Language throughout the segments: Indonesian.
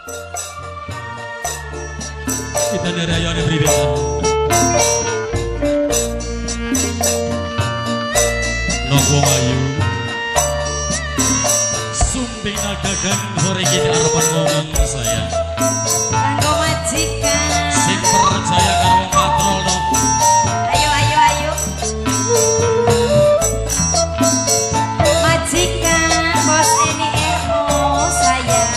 Kita nerayone pribadi. Nonggo ayu. Sumping nagagan sore gini harapan ngomong saya. Kanggo majikan. Sing percaya karo patrol no. Ayo ayo ayo. Majikan bos ini saya.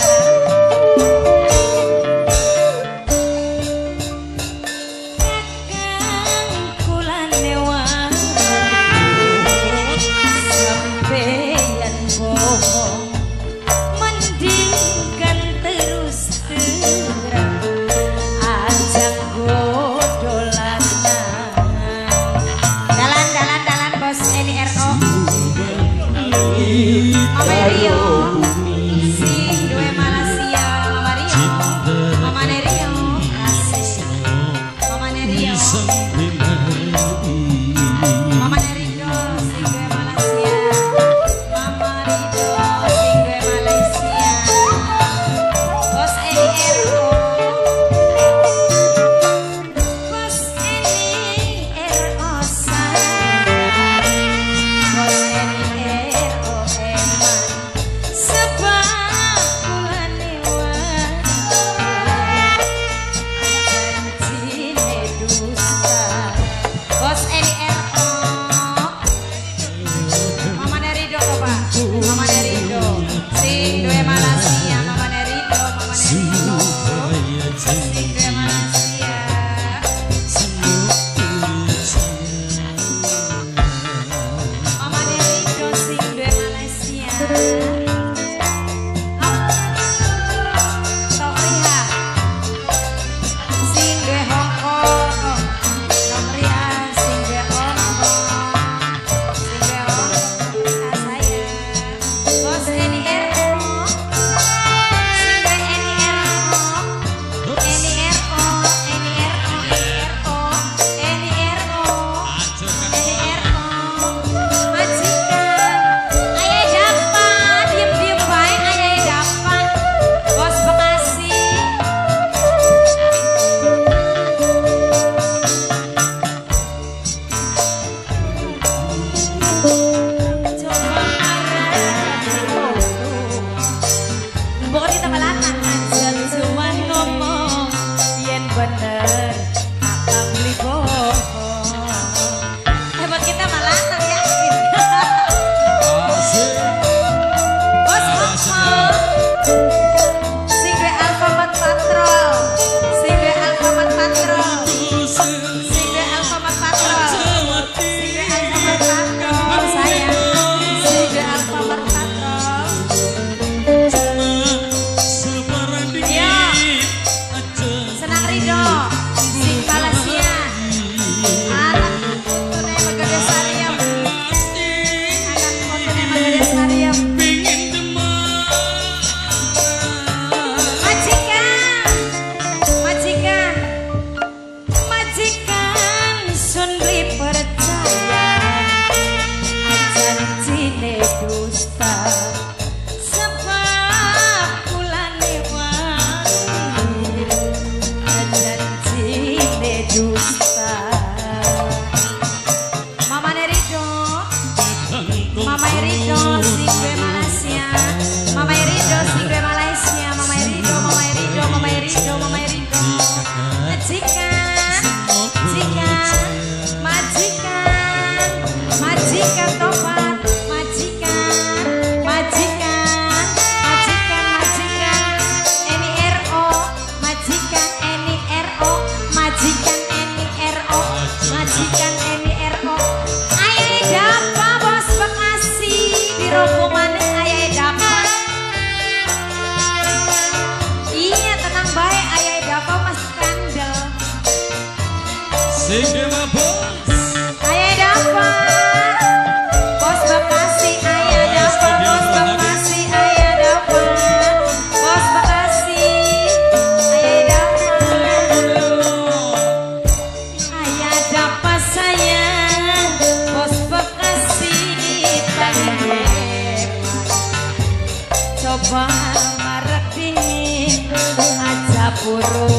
buru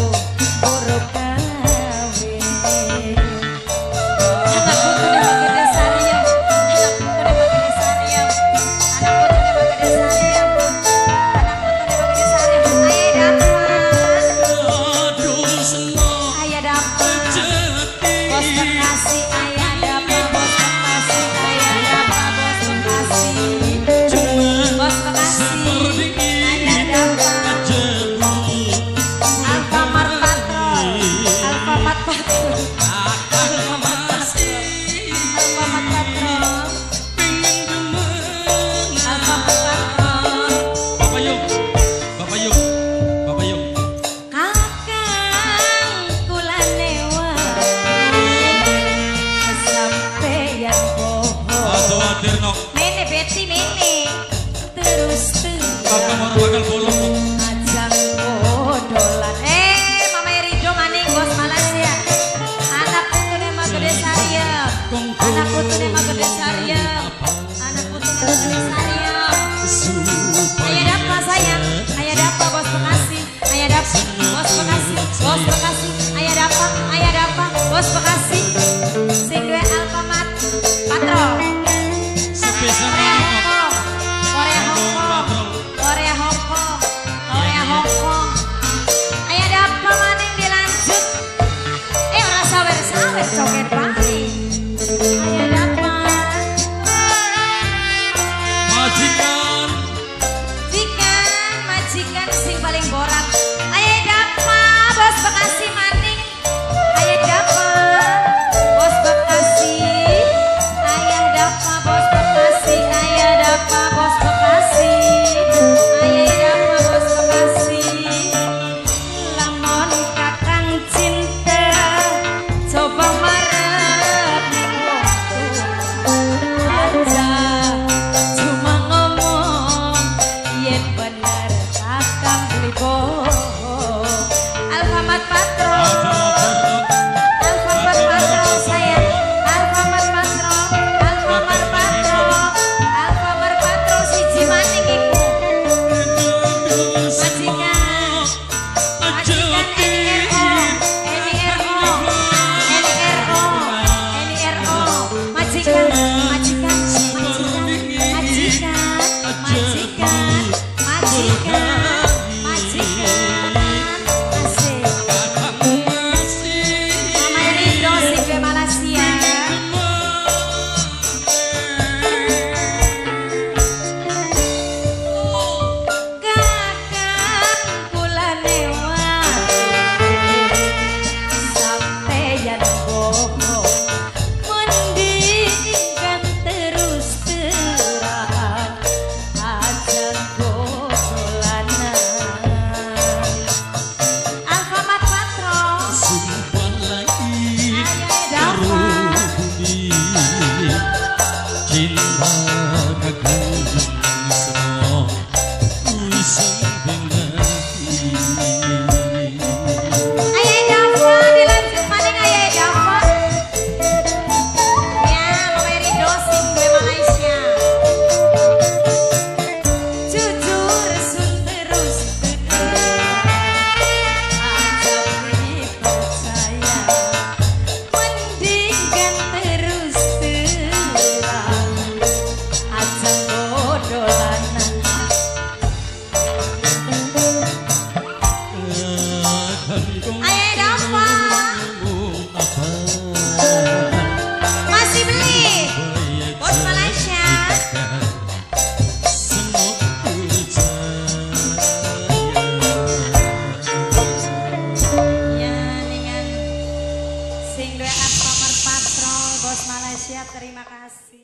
kawin. Anak putune Bagede Sariem, anak putune Bagede Sariem, anak putune Bagede Sariem, anak putune Bagede Sariem. Ayah dapat, bos Bekasi, ayah dapat, bos Bekasi, ayah dapat, bos Bekasi, bos Bekasi, ayah dapat. Alfamart Patrol, Alfamart Patrol, Alfamart Patrol, Alfamart Patrol, Alfamart Patrol. Bapak Yung, Bapak Yung, Bapak Yung. Kakang kula newa sampeyan bohong. Aduh, hadir nok. Mene Betty mene terus Bapak mau bakal bolong. ajang bodolan. Mama Rijo maning bos Malaysia. Anak putune Bagede Sariem. Anak putune Bagede Sariem. Anak putune Bagede Sariem. Ayah dapa sayang. Ayah dapa bos Bekasi. Ayah dapa bos Bekasi. Bos Bekasi. Ayah dapa bos Bekasi. Sing duwe Alfamart Patrol. Spesial Korea nok. Hongkong. Korea Hongkong. Korea Hongkong. Korea Hongkong. Ayah dapa maning dilanjut. Ora sawer-sawer coket paling. Ayah dapa. Majikan. Majikan sing paling borak. Ayah dapa bos Bekasi maning. Ayah dapa bos Bekasi. Ayah dapa bos Bekasi. Ayah dapa bos Bekasi. Ayah dapa bos Bekasi. Lamun kakang cinta coba marep ning wong aja cuma ngomong yen bener kakang beli bohong. Alfamart Patrol, Alfamart Patrol sayang, Alfamart Patrol, Alfamart Patrol, Alfamart Patrol siji maning iku. Majikan, majikan NIRO, NIRO, NIRO, NIRO, majikan, majikan, majikan, majikan, majikan, majikan, asik. Mama Rido sing duwe Malaysia. Kakang kula newa sampeyan bohong. Mendingan terus terang ajang bodolanan. Alfamart Patrol, Sumpah lagi. ayah dapat. Cinta kakang semua usang bengahi. Ayah Dava dilanjut maning ayah Dava. Ya, Mama Rido sing duwe Malaysia. Jujur sun terus aja dipercaya. Mendingan terus terang aja bodolanan. Ayah Dava masih beli bos Malaysia. Ya dengan sing duwe Alfamart Patrol bos Malaysia terima kasih.